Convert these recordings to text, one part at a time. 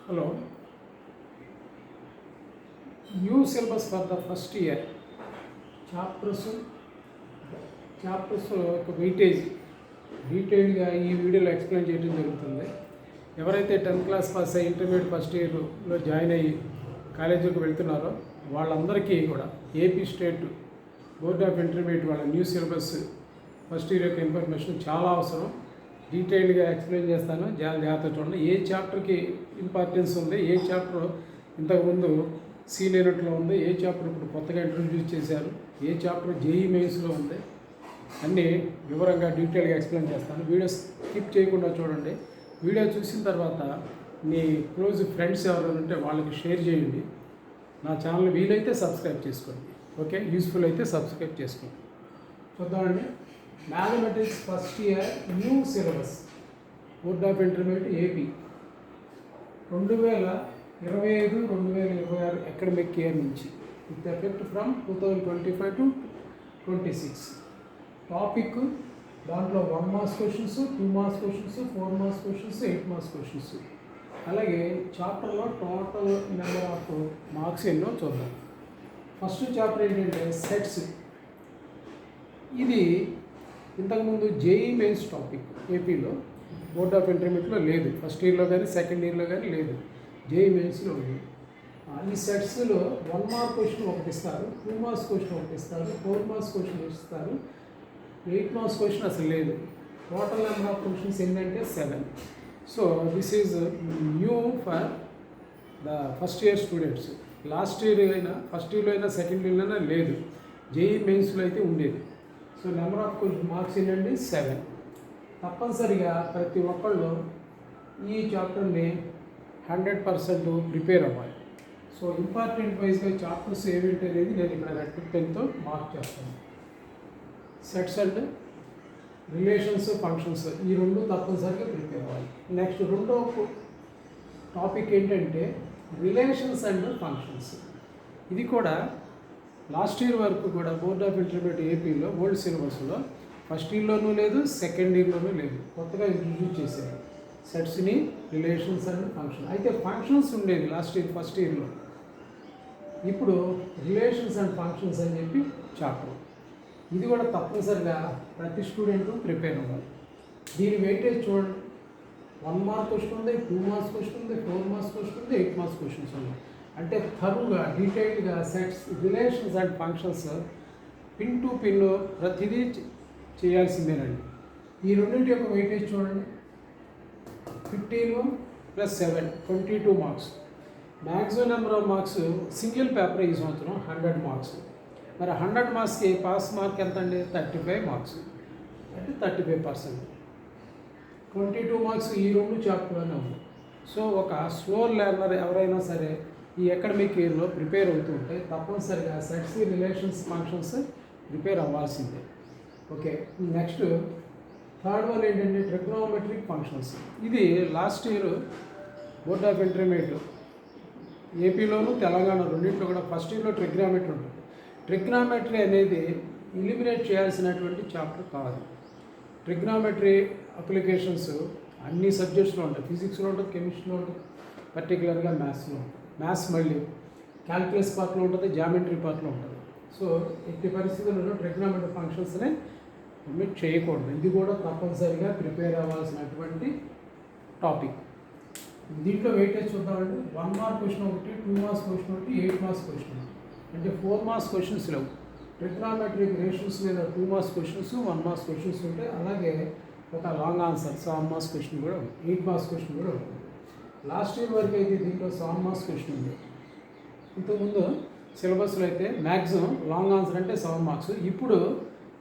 Hello. New syllabus for the first year. Chapters ఒక weightage డీటెయిల్గా ఈ వీడియోలో ఎక్స్ప్లెయిన్ చేయడం జరుగుతుంది. ఎవరైతే 10th క్లాస్ పాస్ అయ్యి ఇంటర్మీడియట్ ఫస్ట్ ఇయర్లో జాయిన్ అయ్యి కాలేజీకి వెళ్తున్నారో వాళ్ళందరికీ కూడా AP state board of intermediate వాళ్ళ న్యూ సిలబస్ ఫస్ట్ ఇయర్ యొక్క ఇన్ఫర్మేషన్ చాలా అవసరం. డీటెయిల్గా ఎక్స్ప్లెయిన్ చేస్తాను, జాగ్రత్త చూడండి. ఏ చాప్టర్కి ఇంపార్టెన్స్ ఉంది, ఏ చాప్టర్ ఇంతకుముందు సీల్ అయినట్లో ఉంది, ఏ చాప్టర్ ఇప్పుడు కొత్తగా ఇంట్రొడ్యూస్ చేశారు, ఏ చాప్టర్ జేఈ మెయిన్స్లో ఉంది, అన్నీ వివరంగా డీటెయిల్గా ఎక్స్ప్లెయిన్ చేస్తాను. వీడియో స్కిప్ చేయకుండా చూడండి. వీడియో చూసిన తర్వాత మీ క్లోజ్ ఫ్రెండ్స్ ఎవరైనా ఉంటే వాళ్ళకి షేర్ చేయండి. నా ఛానల్ వీలైతే సబ్స్క్రైబ్ చేసుకోండి. ఓకే, యూస్ఫుల్ అయితే సబ్స్క్రైబ్ చేసుకోండి. చూద్దామండి. Mathematics first year new syllabus board of intermediate AP 2025-2026 academic year నుంచి with effect from 2025 to 26. Topic దాంట్లో 1 marks questions, 2 marks questions, 4 marks questions, 8 marks questions. అలాగే చాప్టర్లో టోటల్ నెంబర్ ఆఫ్ మార్క్స్ ఎన్నో చూద్దాం. First chapter ఏంటంటే sets. ఇది ఇంతకుముందు JEE mains topic ఏపీలో బోర్డ్ ఆఫ్ ఇంటర్మీడియట్లో లేదు. ఫస్ట్ ఇయర్లో కానీ సెకండ్ ఇయర్లో కానీ లేదు, జేఈ మెయిన్స్లో ఉంది. ఈ సెట్స్లో 1 మార్క్ క్వశ్చన్ ఒకటి ఇస్తారు, 2 మార్క్స్ క్వశ్చన్ ఒకటి ఇస్తారు, 4 మార్క్స్ క్వశ్చన్ ఇస్తారు, 8 మార్క్స్ క్వశ్చన్ అసలు లేదు. టోటల్ నెంబర్ ఆఫ్ క్వశ్చన్స్ ఏంటంటే 7. So this is new for the first year students. Last year అయినా ఫస్ట్ ఇయర్లో అయినా సెకండ్ ఇయర్లో అయినా లేదు, జేఈ మెయిన్స్లో అయితే ఉండేది. సో నెంబర్ ఆఫ్ మార్క్స్ ఏంటంటే 7. తప్పనిసరిగా ప్రతి ఒక్కళ్ళు ఈ చాప్టర్ని 100% ప్రిపేర్ అవ్వాలి. సో ఇంపార్టెంట్ వైజ్గా చాప్టర్స్ ఏమిటి అనేది నేను ఇక్కడ రెడ్ పెన్తో మార్క్ చేస్తాను. సెట్స్ అండ్ రిలేషన్స్, ఫంక్షన్స్, ఈ రెండు తప్పనిసరిగా ప్రిపేర్ అవ్వాలి. నెక్స్ట్ రెండో టాపిక్ ఏంటంటే రిలేషన్స్ అండ్ ఫంక్షన్స్. ఇది కూడా లాస్ట్ ఇయర్ వరకు కూడా బోర్డ్ ఆఫ్ ఇంటర్మీడియట్ ఏపీలో ఓల్డ్ సిలబస్లో ఫస్ట్ ఇయర్లోనూ లేదు, సెకండ్ ఇయర్లోనూ లేదు, కొత్తగా ఇంట్రడ్యూస్ చేశారు సెట్స్ని, రిలేషన్స్ అండ్ ఫంక్షన్. అయితే ఫంక్షన్స్ ఉండేది లాస్ట్ ఇయర్ ఫస్ట్ ఇయర్లో, ఇప్పుడు రిలేషన్స్ అండ్ ఫంక్షన్స్ అని చెప్పి చాప్టర్. ఇది కూడా తప్పనిసరిగా ప్రతి స్టూడెంట్ ప్రిపేర్ అవ్వాలి. దీని వెయిటేజ్ చూడండి. 1 మార్క్ క్వశ్చన్ ఉంది, 2 మార్క్స్ క్వశ్చన్ ఉంది, 4 మార్క్స్ క్వశ్చన్ ఉంది, 8 మార్క్స్ క్వశ్చన్స్ ఉన్నాయి. అంటే థరుగా డీటెయిల్గా sets, relations and functions pin to pin ప్రతిదీ చేయాల్సిందేనండి. ఈ రెండింటి యొక్క వెయిటేజ్ చూడండి. 15 + 7 22 marks. Maximum number of marks single paper ఈ సంవత్సరం 100 మార్క్స్. మరి 100 మార్క్స్కి పాస్ మార్క్ ఎంత అండి? 35 మార్క్స్, అంటే 35%. 22 మార్క్స్ ఈ రెండు చాప్టర్లోనే ఉంది. సో ఒక స్లో లెర్నర్ ఎవరైనా సరే ఈ అకాడమిక్ ఇయర్లో ప్రిపేర్ అవుతుంటే తప్పనిసరిగా సెట్స్, రిలేషన్స్, ఫంక్షన్స్ ప్రిపేర్ అవ్వాల్సిందే. ఓకే, నెక్స్ట్ థర్డ్ వన్ ఏంటంటే ట్రిగ్నోమెట్రిక్ ఫంక్షన్స్. ఇది last year board of intermediate ఏపీలోను తెలంగాణ రెండింటిలో కూడా ఫస్ట్ ఇయర్లో ట్రిగ్నామెట్రీ ఉంటుంది. ట్రిగ్నామెట్రీ అనేది ఎలిమినేట్ చేయాల్సినటువంటి చాప్టర్ కాదు. ట్రిగ్నామెట్రీ అప్లికేషన్స్ అన్ని సబ్జెక్ట్స్లో ఉంటాయి. ఫిజిక్స్లో ఉంటుంది, కెమిస్ట్రీలో ఉంటుంది, పర్టికులర్గా మ్యాథ్స్లో ఉంటుంది. మ్యాథ్స్ మళ్ళీ క్యాల్కులస్ పార్ట్లో ఉంటుంది, జామెట్రీ పార్ట్లో ఉంటుంది. సో ఎట్టి పరిస్థితుల్లో ట్రిగ్నామెట్రీ ఫంక్షన్స్ని ఒమిట్ చేయకూడదు. ఇది కూడా తప్పనిసరిగా ప్రిపేర్ అవ్వాల్సినటువంటి టాపిక్. దీంట్లో వెయిటేజ్ చూద్దామండి. 1 మార్క్ క్వశ్చన్ ఒకటి, 2 మార్క్స్ క్వశ్చన్ ఒకటి, 8 మార్క్స్ క్వశ్చన్, అంటే 4 మార్క్స్ క్వశ్చన్స్ లేవు. ట్రిగ్నామెట్రిక్ రేషియోస్ మీద 2 మార్క్స్ క్వశ్చన్స్, 1 మార్క్స్ క్వశ్చన్స్ ఉంటాయి. అలాగే ఒక లాంగ్ ఆన్సర్ 7 మార్క్స్ క్వశ్చన్ కూడా ఉంది, 8 మార్క్స్ క్వశ్చన్ కూడా ఉంటుంది. లాస్ట్ ఇయర్ వరకు అయితే దీంట్లో 7 మార్క్స్ క్వశ్చన్ ఉంది. ఇంతకుముందు సిలబస్లో అయితే మ్యాక్సిమం లాంగ్ ఆన్సర్ అంటే 7 మార్క్స్, ఇప్పుడు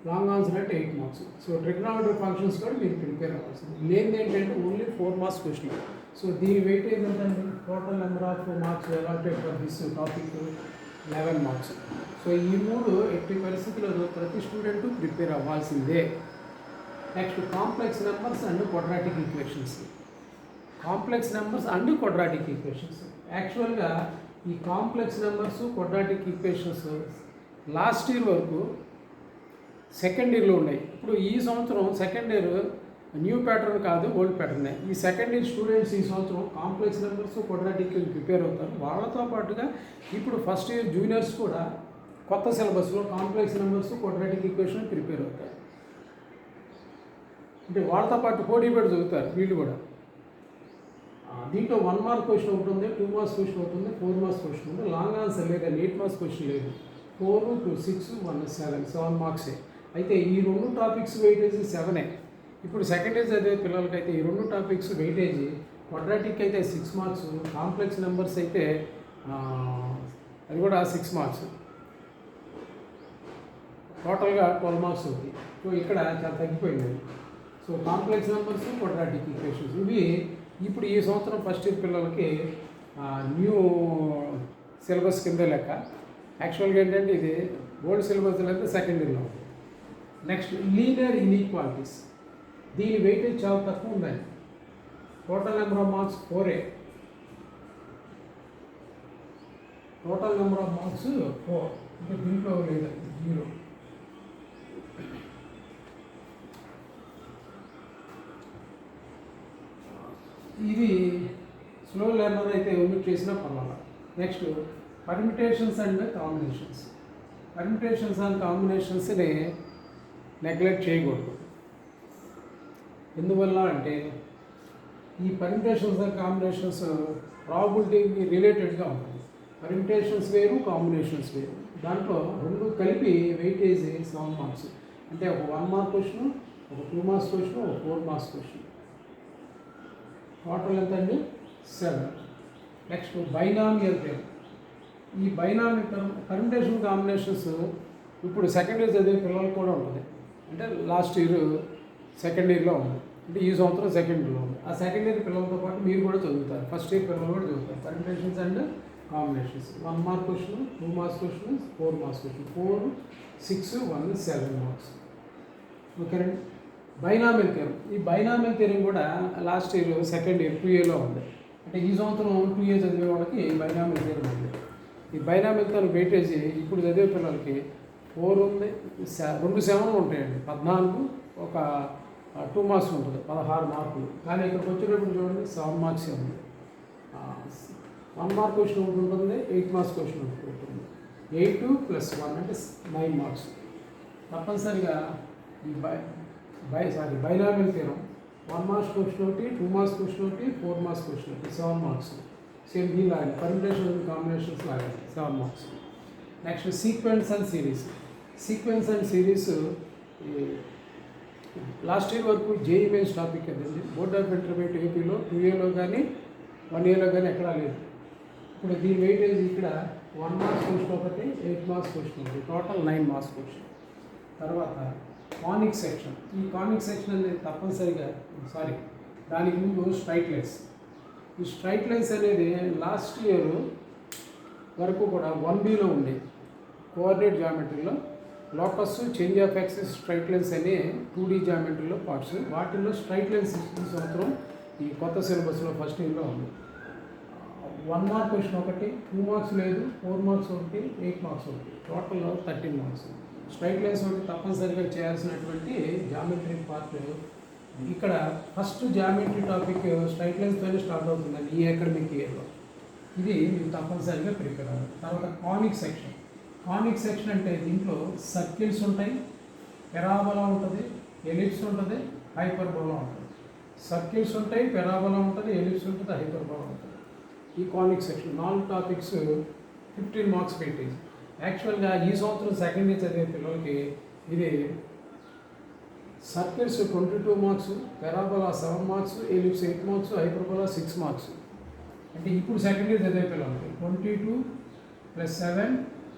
లాంగ్ ఆన్సర్ అంటే 8 మార్క్స్. సో ట్రిగ్నామెట్రిక్ ఫంక్షన్స్ కూడా మీరు ప్రిపేర్ అవ్వాల్సింది. లేనిది ఏంటంటే ఓన్లీ 4 మార్క్స్ క్వశ్చన్. సో దీని వెయిటేజ్ ఏంటంటే total number of marks allotted for this topic 11 marks. So ఈ మూడు ఎట్టి పరిస్థితుల్లో ప్రతి స్టూడెంట్ ప్రిపేర్ అవ్వాల్సిందే. Next complex numbers and quadratic equations. Complex numbers and quadratic equations. యాక్చువల్గా ఈ complex numbers, quadratic equations last year వరకు సెకండ్ ఇయర్లో ఉన్నాయి. ఇప్పుడు ఈ సంవత్సరం సెకండ్ ఇయర్ న్యూ ప్యాటర్న్ కాదు, ఓల్డ్ ప్యాటర్నే. ఈ సెకండ్ ఇయర్ స్టూడెంట్స్ ఈ సంవత్సరం కాంప్లెక్స్ నెంబర్స్, క్వాడ్రాటిక్ ప్రిపేర్ అవుతారు. వాళ్ళతో పాటుగా ఇప్పుడు ఫస్ట్ ఇయర్ జూనియర్స్ కూడా కొత్త సిలబస్లో complex numbers, quadratic equation prepare అవుతారు. అంటే వాళ్ళతో పాటు పోటీ పడి చదువుతారు వీళ్ళు కూడా. దీంట్లో 1 మార్క్ క్వశ్చన్ ఒకటి ఉంది, 2 మార్క్స్ క్వశ్చన్ ఒకటి ఉంది, 4 మార్క్స్ క్వశ్చన్ ఉంది. లాంగ్ ఆన్సర్ లేదండి, 8 మార్క్స్ క్వశ్చన్ లేదు. 4, 2, 6, 1, 7 మార్క్సే. అయితే ఈ 2 టాపిక్స్ వెయిటేజ్ 7. ఇప్పుడు సెకండ్ ఇయర్ చదివే పిల్లలకైతే ఈ 2 టాపిక్స్ వెయిటేజ్, క్వాడ్రాటిక్ అయితే 6 మార్క్స్, కాంప్లెక్స్ నెంబర్స్ అయితే అది కూడా 6 మార్క్స్, టోటల్గా 12 మార్క్స్ అవుతాయి. సో ఇక్కడ చాలా తగ్గిపోయింది. So complex numbers, quadratic equations ఇవి ఇప్పుడు ఈ సంవత్సరం ఫస్ట్ ఇయర్ పిల్లలకి న్యూ సిలబస్ కింద లెక్క. యాక్చువల్గా ఏంటంటే ఇది ఓల్డ్ సిలబస్ అయితే సెకండ్ ఇయర్లో ఉంది. నెక్స్ట్ లీనియర్ ఇన్ఈక్వాలిటీస్, దీని వెయిటేజ్ చాలా తక్కువ ఉందండి. Total number of marks 4. Total number of marks 4, అంటే దీంట్లో లేదు 0. ఇది స్లో లెర్నర్ అయితే ఒమిట్ చేసినా పర్వాలేదు. Next permutations and combinations. Permutations and కాంబినేషన్స్ని నెగ్లెక్ట్ చేయకూడదు. ఎందువల్ల అంటే ఈ పర్మిటేషన్స్ అండ్ కాంబినేషన్స్ ప్రాబిలిటీకి రిలేటెడ్గా ఉంటుంది. పర్మిటేషన్స్ వేరు, కాంబినేషన్స్ వేరు. దాంట్లో 2 కలిపి వెయిటేజ్ 7 మార్క్స్. అంటే ఒక 1 మార్క్ క్వశ్చన్, ఒక 2 మార్క్స్ క్వశ్చన్, ఒక 4 మార్క్స్ క్వశ్చన్. టోటల్ ఎంత అండి? 7. Next binomial theorem. ఈ బైనామియల్ పర్మిటేషన్ కాంబినేషన్స్ ఇప్పుడు సెకండ్ ఇయర్ చదివే పిల్లలు కూడా ఉంటుంది. అంటే లాస్ట్ ఇయర్ సెకండ్ ఇయర్లో ఉంది, అంటే ఈ సంవత్సరం సెకండ్ ఇయర్లో ఉంది. ఆ సెకండ్ ఇయర్ పిల్లలతో పాటు మీరు కూడా చదువుతారు, ఫస్ట్ ఇయర్ పిల్లలు కూడా చదువుతారు. Permutations and combinations 1 mark question, 2 marks question, 4 marks question. 4, 6, 1, 7 marks. ఓకేనండి. Binomial theorem. ఈ బైనామియల్ థియరమ్ కూడా లాస్ట్ ఇయర్ సెకండ్ ఇయర్ 2Aలో ఉంది. అంటే ఈ సంవత్సరం 2A చదివే వాళ్ళకి బైనామియల్ థియరమ్ ఉంది. ఈ బైనామియల్ థియరమ్ వెయిటేజ్ ఇప్పుడు చదివే పిల్లలకి 4 ఉంది, 2 7 ఉంటాయండి, 14, ఒక 2 మార్క్స్ ఉంటుంది, 16 మార్కులు. కానీ ఇక్కడికి వచ్చేటప్పుడు చూడండి 7 మార్క్సే ఉంది. 1 మార్క్ క్వశ్చన్ ఒకటి ఉంటుంది, 8 మార్క్స్ క్వశ్చన్ ఒకటి ఉంటుంది. 8 + 1 అంటే 9 మార్క్స్. తప్పనిసరిగా ఈ బైనామియల్ థియరమ్ 1 మార్క్స్ క్వశ్చన్ ఒకటి, 2 మార్క్స్ క్వశ్చన్ ఒకటి, 4 మార్క్స్ క్వశ్చన్ ఒకటి, 7 మార్క్స్. సేమ్ దీని లాగా పర్మిటేషన్ కాంబినేషన్స్ లాగా 7 marks. Next sequence and series. Sequence and series last year వరకు జేఈ మెయిన్స్ టాపిక్ కదండి. బోర్డ్ ఆఫ్ ఇంటర్మీడియట్ ఏపీలో 2Aలో కానీ 1Aలో కానీ ఎక్కడా లేదు. ఇప్పుడు దీని వెయిటేజ్ ఇక్కడ 1 మార్క్స్ క్వశ్చన్ ఒకటి, 8 మార్క్స్ క్వశ్చన్ ఒకటి, టోటల్ 9 మార్క్స్ క్వశ్చన్. తర్వాత కానిక్ సెక్షన్. ఈ కానిక్ సెక్షన్ అనేది తప్పనిసరిగా దానికి ముందు స్ట్రైట్ లైన్స్. ఈ స్ట్రైట్ లైన్స్ అనేది లాస్ట్ ఇయర్ వరకు కూడా 1Bలో ఉండేది. కోఆర్డినేట్ జామెట్రీలో locus, change of axis, straight lines అనే 2D జామెట్రీలో పార్ట్స్. వాటిల్లో స్ట్రైట్ లైన్స్ ఈ సంవత్సరం ఈ కొత్త సిలబస్లో ఫస్ట్ ఇయర్లో ఉంది. 1 మార్క్ క్వశ్చన్ ఒకటి, 2 మార్క్స్ లేదు, 4 మార్క్స్ ఒకటి, 8 మార్క్స్ ఒకటి, టోటల్ 13 మార్క్స్. స్ట్రైట్ లైన్స్ ఒకటి తప్పనిసరిగా చేయాల్సినటువంటి జామెట్రీ పార్ట్. ఇక్కడ ఫస్ట్ జామెట్రీ టాపిక్ స్ట్రైట్ లైన్స్తోనే స్టార్ట్ అవుతుందండి ఈ అకాడమిక్ ఇయర్లో. ఇది మీరు తప్పనిసరిగా ప్రిపేర్ అవ్వాలి. తర్వాత కానిక్ సెక్షన్. కానిక్ సెక్షన్ అంటే దీంట్లో సర్కిల్స్ ఉంటాయి, పెరాబోలా ఉంటుంది, ఎలిప్స్ ఉంటుంది, హైపర్బోలా ఉంటుంది. సర్కిల్స్ ఉంటాయి, పెరాబోలా ఉంటుంది, ఎలిప్స్ ఉంటుంది, హైపర్బోలా ఉంటుంది. ఈ కానిక్ సెక్షన్ 4 టాపిక్స్ 15 మార్క్స్ వెయిటేజ్. యాక్చువల్గా ఈ సంవత్సరం సెకండ్ ఇయర్ చదివే పిల్లలకి ఇది circles 22 marks, parabola 7 marks, ellipse 8 marks, hyperbola 6 marks. అంటే ఇప్పుడు సెకండ్ ఇయర్ చదివే పిల్లలకి 22 + 7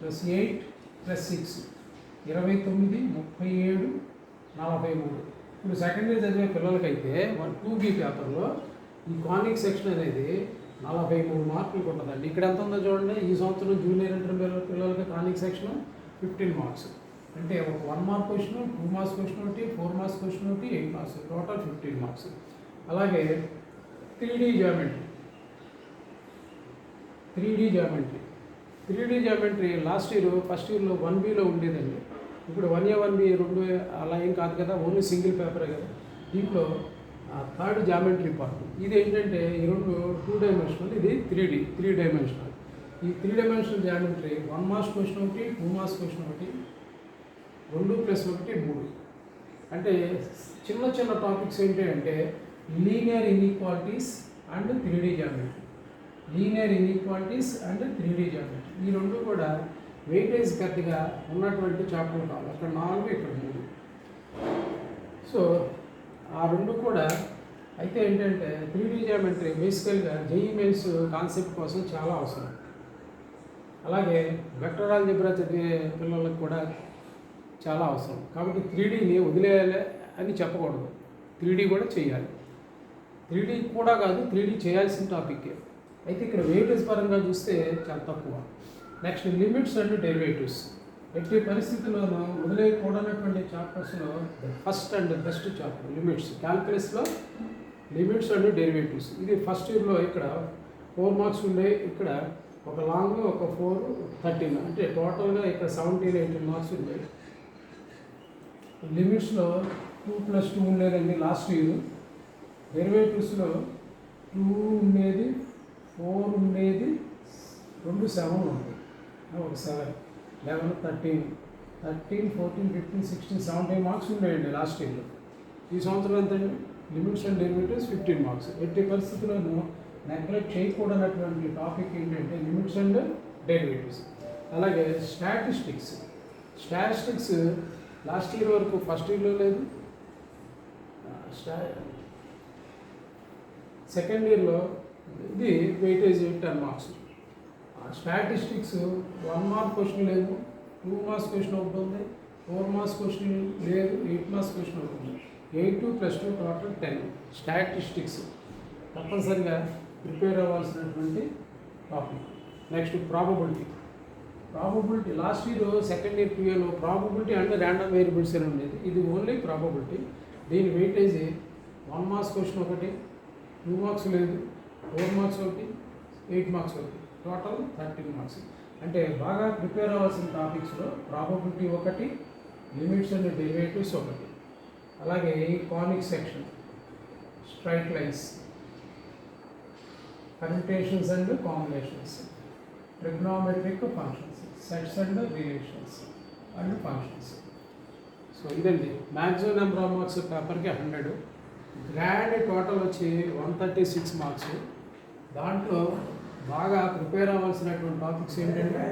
+ 8 + 6 29, 37, 43. ఇప్పుడు సెకండ్ ఇయర్ చదివే పిల్లలకైతే 2B పేపర్లో ఈ కానిక్ సెక్షన్ అనేది 43 మార్కులు ఉంటుందండి. ఇక్కడ ఎంత ఉందో చూడండి. ఈ సంవత్సరం జూనియర్ ఇంటర్మీడియట్ పిల్లలకి కానిక్ సెక్షన్ 15 మార్క్స్. అంటే ఒక 1 మార్క్ క్వశ్చన్, 2 మార్క్స్ క్వశ్చన్ ఒకటి, 4 మార్క్స్ క్వశ్చన్ ఒకటి, 8 మార్క్స్, టోటల్ 15 మార్క్స్. అలాగే 3D geometry. 3D geometry last year first ఇయర్లో 1Bలో ఉండేదండి. ఇప్పుడు 1A 1B 2A అలా ఏం కాదు కదా, ఓన్లీ సింగిల్ పేపరే కదా. దీంట్లో థర్డ్ జామెట్రీ పార్ట్. ఇది ఏంటంటే ఈ రెండు 2 డైమెన్షనల్, ఇది 3 డైమెన్షనల్. ఈ 3 డైమెన్షనల్ జామెట్రీ 1 మార్క్స్ క్వశ్చన్ ఒకటి, 2 మార్క్స్ క్వశ్చన్ ఒకటి, 2 + 1 3. అంటే చిన్న చిన్న టాపిక్స్ ఏంటి అంటే linear inequalities and 3D geometry. Linear inequalities and 3D geometry ఈ రెండు కూడా వెయిటేజ్ పెద్దగా ఉన్నటువంటి చాప్టర్లు కావాలి. అక్కడ 4, ఇక్కడ 3. సో ఆ రెండు కూడా అయితే ఏంటంటే 3D జామెట్రీ బేసికల్గా జేఈఈ మెయిన్స్ కాన్సెప్ట్ కోసం చాలా అవసరం. అలాగే వెక్టర్ ఆల్జీబ్రా చదివే పిల్లలకు కూడా చాలా అవసరం. కాబట్టి 3Dని వదిలేయాలి అని చెప్పకూడదు, 3D కూడా చేయాలి. 3D కూడా కాదు, 3D చేయాల్సిన టాపిక్కే. అయితే ఇక్కడ వెయిటేజ్ పరంగా చూస్తే చాలా తక్కువ. Next limits and derivatives. ఎట్టి పరిస్థితుల్లోనూ వదిలేయకూడనటువంటి చాప్టర్స్లో first and best chapter limits. క్యాల్కులస్లో లిమిట్స్ అండ్ డెరివేటివ్స్. ఇది ఫస్ట్ ఇయర్లో ఇక్కడ 4 మార్క్స్ ఉండే, ఇక్కడ ఒక లాంగ్, ఒక 4, 13, అంటే టోటల్గా ఇక్కడ 17, 18 మార్క్స్ ఉండేవి. లిమిట్స్లో 2 + 2 ఉండేదండి లాస్ట్ ఇయర్. డెరివేటివ్స్లో 2 ఉండేది, 4 ఉండేది, 2 7 ఉంది, ఒక 7, 11, 13, 14, 15, 16, 17 మార్క్స్ ఉండేయండి లాస్ట్ ఇయర్లో. ఈ సంవత్సరం ఎంతండి? Limits and derivatives 15 marks. ఎట్టి పరిస్థితుల్లోనూ నెగ్లెక్ట్ చేయకూడనటువంటి టాపిక్ ఏంటంటే లిమిట్స్ అండ్ డెరివేటివ్స్. అలాగే స్టాటిస్టిక్స్ లాస్ట్ ఇయర్ వరకు ఫస్ట్ ఇయర్లో లేదు, సెకండ్ ఇయర్లో ఇది weightage 10 marks. Statistics 1 mark question లేదు, 2 మార్క్స్ క్వశ్చన్ ఒకటి ఉంది, 4 మార్క్స్ క్వశ్చన్ లేదు, 8 మార్క్స్ క్వశ్చన్ ఒకటి ఉంది. 8 + 2 టోటల్ 10. స్టాటిస్టిక్స్ తప్పనిసరిగా ప్రిపేర్ అవ్వాల్సినటువంటి topic. Next probability last year second year పిఏలో ప్రాబబిలిటీ అండ్ ర్యాండమ్ వేరియబుల్స్ అని ఉండేది. ఇది ఓన్లీ ప్రాబబిలిటీ. దీని వెయిటేజ్ 1 మార్క్స్ క్వశ్చన్ ఒకటి, 2 మార్క్స్ లేదు, 4 మార్క్స్ ఒకటి, 8 మార్క్స్ ఒకటి, టోటల్ 13 మార్క్స్. అంటే బాగా ప్రిపేర్ అవ్వాల్సిన టాపిక్స్లో ప్రాబబిలిటీ ఒకటి, లిమిట్స్ అండ్ డెరివేటివ్స్ ఒకటి, అలాగే conic section, straight lines, permutations and combinations, trigonometric functions, sets and relations and functions. So ఇదండి మ్యాక్సిమం నెంబర్ ఆఫ్ మార్క్స్ పేపర్కి 100. గ్రాండ్ టోటల్ వచ్చి 136 మార్క్స్. దాంట్లో బాగా ప్రిపేర్ అవ్వాల్సినటువంటి టాపిక్స్ ఏంటంటే